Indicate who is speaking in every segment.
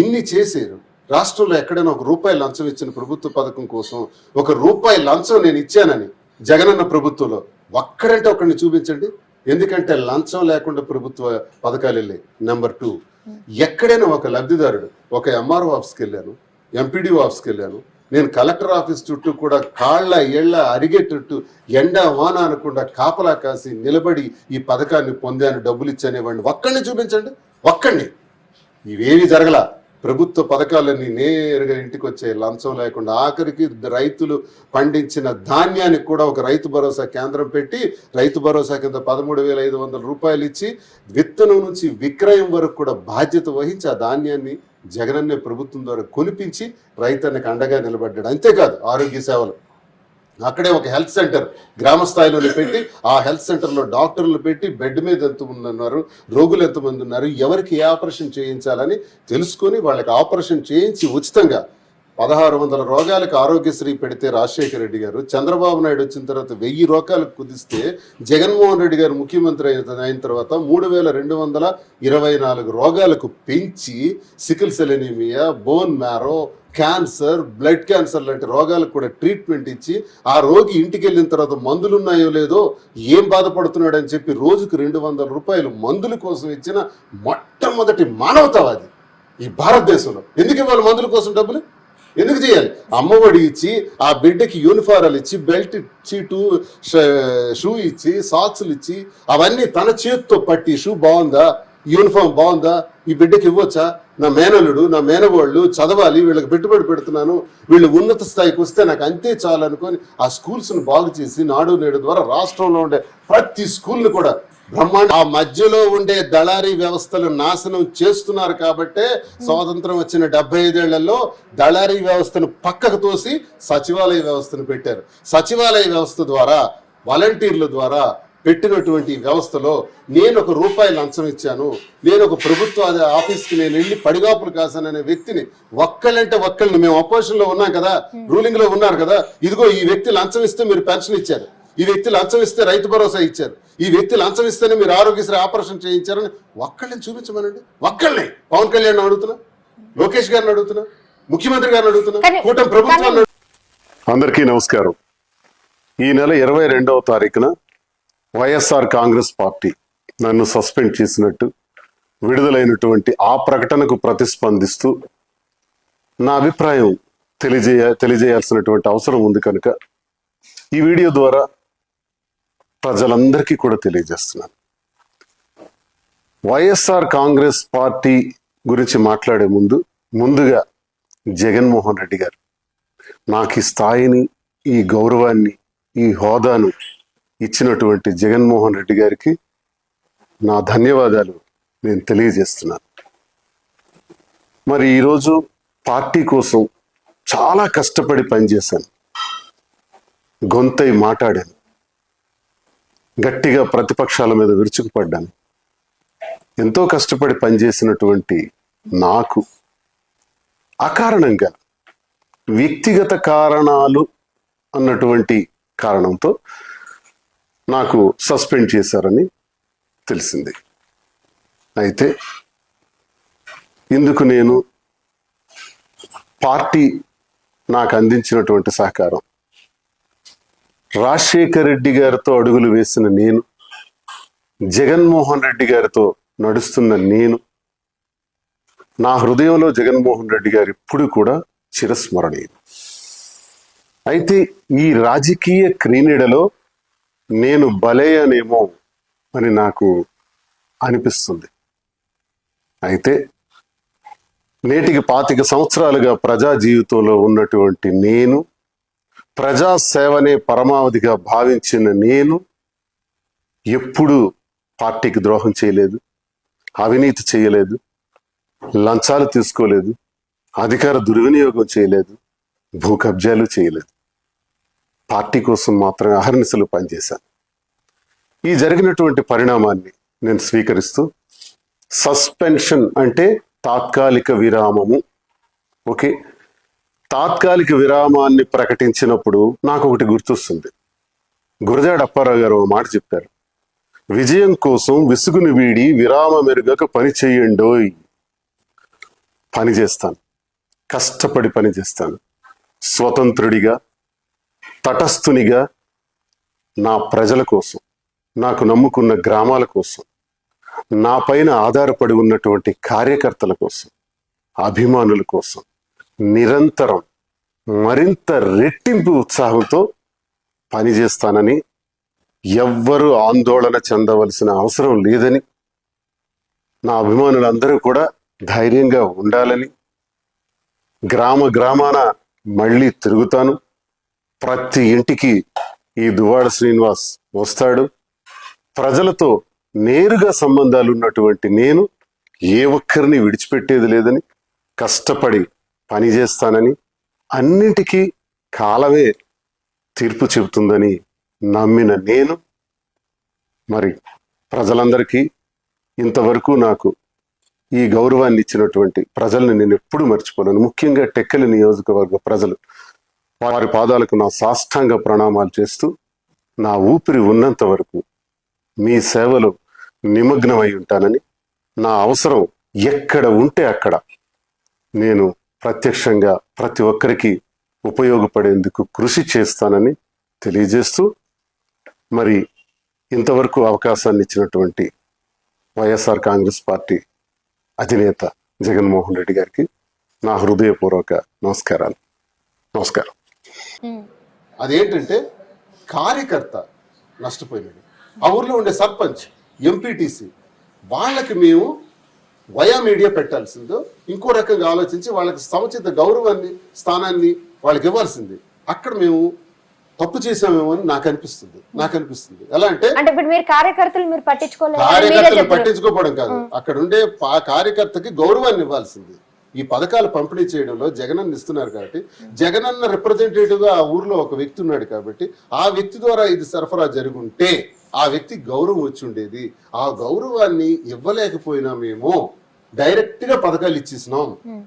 Speaker 1: ఇన్ని చేశారు. రాష్ట్రంలో ఎక్కడైనా ₹1 లంచం ఇచ్చిన ప్రభుత్వ పథకం కోసం ₹1 లంచం నేను ఇచ్చానని జగనన్న ప్రభుత్వంలో ఒక్కడంటే ఒక్కడిని చూపించండి. ఎందుకంటే లంచం లేకుండా ప్రభుత్వ పథకాలు వెళ్ళాయి. నెంబర్ 2, ఎక్కడైనా ఒక లబ్ధిదారుడు, ఒక ఎంఆర్ఓ ఆఫీస్కి వెళ్ళాను, ఎంపీడీఓ ఆఫీస్కి వెళ్ళాను, నేను కలెక్టర్ ఆఫీస్ చుట్టూ కూడా కాళ్ళ ఏళ్ళ అరిగేటట్టు ఎండ వాన అనకుండా కాపలా కాసి నిలబడి ఈ పథకాన్ని పొందాను, డబ్బులు ఇచ్చానేవాడిని ఒక్కడిని చూపించండి. ఒక్కడిని. ఇవేవి జరగల. ప్రభుత్వ పథకాలన్నీ నేరుగా ఇంటికి వచ్చాయి లంచం లేకుండా. ఆఖరికి రైతులు పండించిన ధాన్యానికి కూడా ఒక రైతు భరోసా కేంద్రం పెట్టి రైతు భరోసా కింద ₹13,500 ఇచ్చి విత్తనం నుంచి విక్రయం వరకు కూడా బాధ్యత వహించి ఆ ధాన్యాన్ని జగనన్నే ప్రభుత్వం ద్వారా కొనిపించి రైతానికి అండగా నిలబడ్డాడు. అంతేకాదు ఆరోగ్య సేవలు అక్కడే ఒక హెల్త్ సెంటర్ గ్రామ స్థాయిలోనే పెట్టి ఆ హెల్త్ సెంటర్లో డాక్టర్లు పెట్టి బెడ్ మీద ఎంతమంది ఉన్నారు, రోగులు ఎంతమంది ఉన్నారు, ఎవరికి ఏ ఆపరేషన్ చేయించాలని తెలుసుకొని వాళ్ళకి ఆపరేషన్ చేయించి ఉచితంగా 1600 రోగాలకు ఆరోగ్యశ్రీ పెడితే రాజశేఖర రెడ్డి గారు, చంద్రబాబు నాయుడు వచ్చిన తర్వాత 1000 రోగాలకు కుదిస్తే జగన్మోహన్ రెడ్డి గారు ముఖ్యమంత్రి అయిన తర్వాత 3224 రోగాలకు పెంచి sickle cell anaemia, bone marrow, cancer, blood cancer లాంటి రోగాలకు కూడా ట్రీట్మెంట్ ఇచ్చి ఆ రోగి ఇంటికి వెళ్ళిన తర్వాత మందులు ఉన్నాయో లేదో, ఏం బాధపడుతున్నాడు అని చెప్పి రోజుకు ₹200 మందుల కోసం ఇచ్చిన మొట్టమొదటి మానవతావాది ఈ భారతదేశంలో. ఎందుకు ఇవ్వాలి మందుల కోసం డబ్బులు? ఎందుకు చేయాలి? అమ్మఒడి ఇచ్చి ఆ బిడ్డకి యూనిఫారాలు ఇచ్చి బెల్ట్ ఇచ్చి షూ ఇచ్చి సాక్స్లు ఇచ్చి అవన్నీ తన చేతితో పట్టి షూ బాగుందా, యూనిఫామ్ బాగుందా, ఈ బిడ్డకి ఇవ్వచ్చా, నా మేనల్లుడు నా మేనవాళ్ళు చదవాలి, వీళ్ళకి పెట్టుబడి పెడుతున్నాను, వీళ్ళు ఉన్నత స్థాయికి వస్తే నాకు అంతే చాలు అనుకొని ఆ స్కూల్స్ను బాగు చేసి నాడు నేడు ద్వారా రాష్ట్రంలో ఉండే ప్రతి స్కూల్ని కూడా బ్రహ్మాండ ఆ మధ్యలో ఉండే దళారీ వ్యవస్థలు నాశనం చేస్తున్నారు. కాబట్టే స్వాతంత్రం వచ్చిన 75 ఏళ్లలో దళారీ వ్యవస్థను పక్కకు తోసి సచివాలయ వ్యవస్థను పెట్టారు. సచివాలయ వ్యవస్థ ద్వారా వాలంటీర్ల ద్వారా పెట్టినటువంటి వ్యవస్థలో నేను ₹1 లంచం ఇచ్చాను, నేను ఒక ప్రభుత్వ ఆఫీస్కి నేను వెళ్ళి పడిగాపులు కాసాననే వ్యక్తిని ఒక్కళ్ళంటే ఒక్కళ్ళని, మేము అపోజిషన్లో ఉన్నాం కదా, రూలింగ్ లో ఉన్నారు కదా, ఇదిగో ఈ వ్యక్తి లంచం ఇస్తే మీరు పెన్షన్ ఇచ్చారు, ఈ వ్యక్తి లంచం ఇస్తే రైతు భరోసా ఇచ్చారు, ఈ వ్యక్తి లంచం ఇస్తేనే మీరు ఆరోగ్యశ్రీ ఆపరేషన్ చేయించారని ఒక్కళ్ళని చూపించమనండి. ఒక్కళ్ళని. పవన్ కళ్యాణ్ అడుగుతున్నా, లోకేష్ గారిని అడుగుతున్నా, ముఖ్యమంత్రి గారిని అడుగుతున్నా, కూటమి ప్రభుత్వాన్ని. అందరికీ నమస్కారం. ఈ నెల 22వ తారీఖున వైఎస్ఆర్ కాంగ్రెస్ పార్టీ నన్ను సస్పెండ్ చేసినట్టు విడుదలైనటువంటి ఆ ప్రకటనకు ప్రతిస్పందిస్తూ నా అభిప్రాయం తెలియజేయాల్సినటువంటి అవసరం ఉంది కనుక ఈ వీడియో ద్వారా ప్రజలందరికీ కూడా తెలియజేస్తున్నాను. వైఎస్ఆర్ కాంగ్రెస్ పార్టీ గురించి మాట్లాడే ముందుగా జగన్మోహన్ రెడ్డి గారు నాకు ఈ స్థాయిని, ఈ గౌరవాన్ని, ఈ హోదాను ఇచ్చినటువంటి జగన్మోహన్ రెడ్డి గారికి నా ధన్యవాదాలు నేను తెలియజేస్తున్నాను. మరి ఈరోజు పార్టీ కోసం చాలా కష్టపడి పనిచేశాను, గొంతై మాట్లాడాను, గట్టిగా ప్రతిపక్షాల మీద విరుచుకుపడ్డాను. ఎంతో కష్టపడి పనిచేసినటువంటి నాకు అకారణంగా వ్యక్తిగత కారణాలు అన్నటువంటి కారణంతో నాకు సస్పెండ్ చేశారని తెలిసింది. అయితే ఇందుకు నేను పార్టీ నాకు అందించినటువంటి సహకారం, రాజశేఖర్ రెడ్డి గారితో అడుగులు వేసిన నేను, జగన్మోహన్ రెడ్డి గారితో నడుస్తున్న నేను, నా హృదయంలో జగన్మోహన్ రెడ్డి గారు ఇప్పుడు కూడా చిరస్మరణీయులు. అయితే ఈ రాజకీయ క్రీడలో నేను బలయ్యానేమో అని నాకు అనిపిస్తుంది. అయితే నేటికి 25 సంవత్సరాలుగా ప్రజా జీవితంలో ఉన్నటువంటి నేను, ప్రజాసేవనే పరమావధిగా భావించిన నేను ఎప్పుడూ పార్టీకి ద్రోహం చేయలేదు, అవినీతి చేయలేదు, లంచాలు తీసుకోలేదు, అధికార దుర్వినియోగం చేయలేదు, భూ కబ్జాలు చేయలేదు. పార్టీ కోసం మాత్రమే అహర్నిశలు పనిచేశాను. ఈ జరిగినటువంటి పరిణామాన్ని నేను స్వీకరిస్తూ, సస్పెన్షన్ అంటే తాత్కాలిక విరామము. ఓకే, తాత్కాలిక విరామాన్ని ప్రకటించినప్పుడు నాకు ఒకటి గుర్తొస్తుంది. గురజాడ అప్పారావు గారు మాట చెప్పారు, విజయం కోసం విసుగును వీడి విరామ మెరుగక పని చేయండోయ్. పని చేస్తాను, కష్టపడి పని చేస్తాను. స్వతంత్రుడిగా, తటస్థునిగా, నా ప్రజల కోసం, నాకు నమ్ముకున్న గ్రామాల కోసం, నా పైన ఆధారపడి ఉన్నటువంటి కార్యకర్తల కోసం, అభిమానుల కోసం నిరంతరం మరింత రెట్టింపు ఉత్సాహంతో పనిచేస్తానని, ఎవ్వరూ ఆందోళన చెందవలసిన అవసరం లేదని, నా అభిమానులందరూ కూడా ధైర్యంగా ఉండాలని, గ్రామ గ్రామాన మళ్ళీ తిరుగుతాను. ప్రతి ఇంటికి ఈ దువ్వాడ శ్రీనివాస్ వస్తాడు. ప్రజలతో నేరుగా సంబంధాలు ఉన్నటువంటి నేను ఏ ఒక్కరిని విడిచిపెట్టేది లేదని, కష్టపడి పనిచేస్తానని, అన్నింటికీ కాలమే తీర్పు చెబుతుందని నమ్మిన నేను మరి ప్రజలందరికీ ఇంతవరకు నాకు ఈ గౌరవాన్ని ఇచ్చినటువంటి ప్రజల్ని నేను ఎప్పుడు మర్చిపోలేను. ముఖ్యంగా టెక్కలి నియోజకవర్గ ప్రజలు, వారి పాదాలకు నా సాష్టాంగ ప్రణామాలు చేస్తూ, నా ఊపిరి ఉన్నంత వరకు మీ సేవలో నిమగ్నమై ఉంటానని, నా అవసరం ఎక్కడ ఉంటే అక్కడ నేను ప్రత్యక్షంగా ప్రతి ఒక్కరికి ఉపయోగపడేందుకు కృషి చేస్తానని తెలియజేస్తూ, మరి ఇంతవరకు అవకాశాన్ని ఇచ్చినటువంటి వైఎస్ఆర్ కాంగ్రెస్ పార్టీ అధినేత జగన్మోహన్ రెడ్డి గారికి నా హృదయపూర్వక నమస్కారం. అదేంటంటే కార్యకర్త నష్టపోయినాడు, ఆ ఊర్లో ఉండే సర్పంచ్, ఎంపీటీసీ, వాళ్ళకి మేము వయా మీడియా పెట్టాల్సిందో ఇంకో రకంగా ఆలోచించి వాళ్ళకి సముచిత గౌరవాన్ని, స్థానాన్ని వాళ్ళకి ఇవ్వాల్సింది. అక్కడ మేము తప్పు చేసామేమో అని నాకు అనిపిస్తుంది. ఎలా అంటే
Speaker 2: ఇప్పుడు మీరు కార్యకర్తలు
Speaker 1: పట్టించుకోవడం కాదు, అక్కడ ఉండే కార్యకర్తకి గౌరవాన్ని ఇవ్వాల్సింది. ఈ పథకాలు పంపిణీ చేయడంలో జగనన్న ఇస్తున్నారు కాబట్టి, జగనన్న రిప్రజెంటేటివ్ గా ఆ ఊర్లో ఒక వ్యక్తి ఉన్నాడు కాబట్టి, ఆ వ్యక్తి ద్వారా ఇది సరఫరా జరుగుంటే ఆ వ్యక్తికి గౌరవం వచ్చి ఉండేది. ఆ గౌరవాన్ని ఇవ్వలేకపోయినామేమో, డైరెక్ట్ గా పథకాలు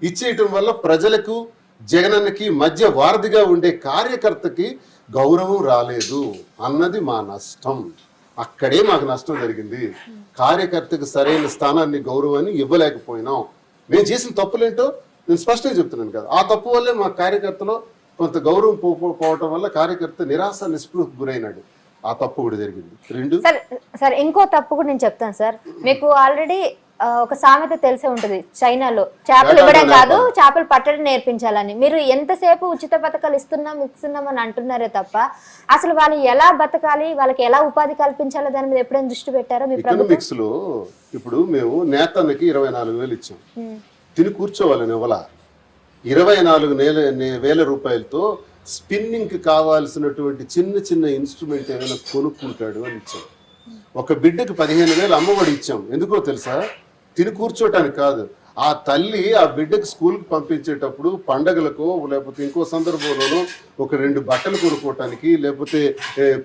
Speaker 1: ఇచ్చేయటం వల్ల ప్రజలకు జగనన్నకి మధ్య వారధిగా ఉండే కార్యకర్తకి గౌరవం రాలేదు అన్నది మా నష్టం. అక్కడే మాకు నష్టం జరిగింది. కార్యకర్తకు సరైన స్థానాన్ని, గౌరవాన్ని ఇవ్వలేకపోయినాం. మేము చేసిన తప్పులేంటో నేను స్పష్టంగా చెప్తున్నాను కదా. ఆ తప్పు వల్లే మా కార్యకర్తలో కొంత గౌరవం పోవటం వల్ల కార్యకర్త నిరాశ, నిస్పృహకు గురైనాడు. ఆ తప్పు కూడా జరిగింది. రెండు
Speaker 2: సార్ ఇంకో తప్పు కూడా నేను చెప్తాను సార్. మీకు ఆల్రెడీ ఒక సామెత తెలిసే ఉంటుంది, చైనాలో చేపలు ఇవ్వడం కాదు చేపలు పట్టడం నేర్పించాలని. మీరు ఎంతసేపు ఉచిత పథకాలు ఇస్తున్నాం అని అంటున్నారే తప్ప, అసలు వాళ్ళు ఎలా బతకాలి, వాళ్ళకి ఎలా ఉపాధి కల్పించాలో దాని మీద ఎప్పుడైనా దృష్టి పెట్టారో మీ
Speaker 1: ఎకనామిక్స్ లో? ఇప్పుడు మేము నేతన్నకి 24,000 ఇచ్చాం, తిని కూర్చోవాలని ఇవ్వాల. 24,000 రూపాయలతో స్పిన్నింగ్ కి కావాల్సినటువంటి చిన్న ఇన్స్ట్రుమెంట్ ఏమైనా కొనుక్కుంటాడు అని ఇచ్చాం. ఒక బిడ్డకి 15,000 అమ్మఒడి ఇచ్చాం. ఎందుకో తెలుసా? తిని కూర్చోటానికి కాదు. ఆ తల్లి ఆ బిడ్డకి స్కూల్కి పంపించేటప్పుడు పండగలకో లేకపోతే ఇంకో సందర్భంలోనో ఒక 2 బట్టలు కొనుక్కోవటానికి, లేకపోతే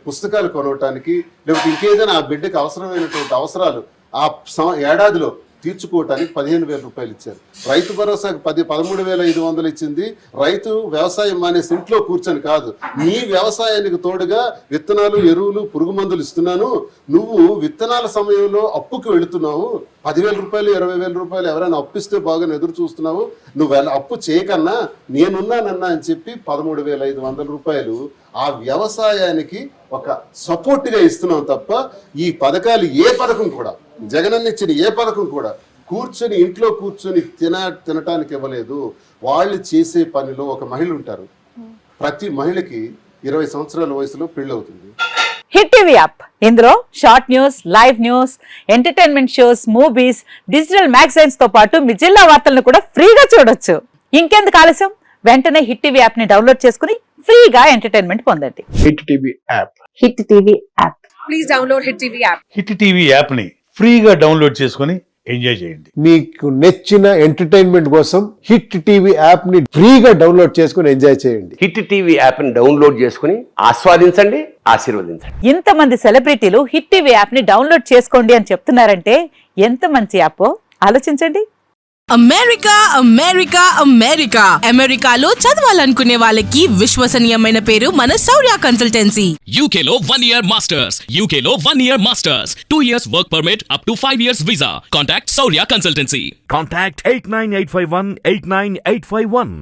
Speaker 1: పుస్తకాలు కొనవటానికి, లేకపోతే ఇంకేదైనా ఆ బిడ్డకి అవసరమైనటువంటి అవసరాలు ఆ ఏడాదిలో తీర్చుకోవటానికి 15,000 రూపాయలు ఇచ్చారు. రైతు భరోసాకి 13,500 ఇచ్చింది. రైతు వ్యవసాయం మానేసి ఇంట్లో కూర్చొని కాదు, నీ వ్యవసాయానికి తోడుగా విత్తనాలు, ఎరువులు, పురుగు మందులు ఇస్తున్నాను. నువ్వు విత్తనాల సమయంలో అప్పుకి వెళుతున్నావు. 10,000 రూపాయలు, 20,000 రూపాయలు ఎవరైనా అప్పిస్తే బాగా ఎదురు చూస్తున్నావు. నువ్వు అప్పు చేయకన్నా నేనున్నానన్నా అని చెప్పి 13,500 రూపాయలు ఆ వ్యవసాయానికి ఒక సపోర్ట్ గా ఇస్తున్నాం తప్ప, ఈ పథకాలు ఏ పథకం కూడా, జగనన్న ఇచ్చిన ఏ పథకం కూడా ఇంట్లో కూర్చొని తినటానికి ఇవ్వలేదు. వాళ్ళు చేసే పనిలో ఒక మహిళ ఉంటారు. ప్రతి మహిళకి 20 సంవత్సరాల వయసులో పెళ్ళవుతుంది.
Speaker 3: హిట్ టీవీ యాప్, ఇందులో short news, live news, entertainment shows, movies, digital magazines తో పాటు మీ జిల్లా వార్తలను కూడా ఫ్రీగా చూడొచ్చు. ఇంకెందుకు ఆలస్యం, వెంటనే హిట్ టీవీ యాప్ ని డౌన్లోడ్ చేసుకుని ఫ్రీగా ఎంటర్టైన్మెంట్ పొందండి.
Speaker 4: Hit TV app.
Speaker 3: Hit TV app.
Speaker 5: Please download hit TV app.
Speaker 4: Hit TV app ని ఫ్రీగా డౌన్లోడ్ చేసుకుని ఎంజాయ్ చేయండి.
Speaker 6: మీకు నచ్చిన ఎంటర్టైన్మెంట్ కోసం హిట్ టీవీ యాప్ ని ఫ్రీగా డౌన్లోడ్ చేసుకుని ఎంజాయ్ చేయండి.
Speaker 7: హిట్ టీవీ యాప్ ని డౌన్లోడ్ చేసుకుని ఆస్వాదించండి, ఆశీర్వదించండి.
Speaker 3: ఇంతమంది సెలబ్రిటీలు హిట్ టీవీ యాప్ ని డౌన్లోడ్ చేసుకోండి అని చెప్తున్నారంటే ఎంత మంచి యాప్ ఆలోచించండి.
Speaker 5: అమెరికా అమెరికా అమెరికా అమెరికాలో చదవాలనుకునే వాళ్ళకి విశ్వసనీయమైన పేరు మన శౌర్య కన్సల్టెన్సీ.
Speaker 8: UK లో 1 year masters. UK లో 1 year masters. 2 years work permit up to 5 years visa. Contact Saurya Consultancy.
Speaker 9: Contact 89851 89851.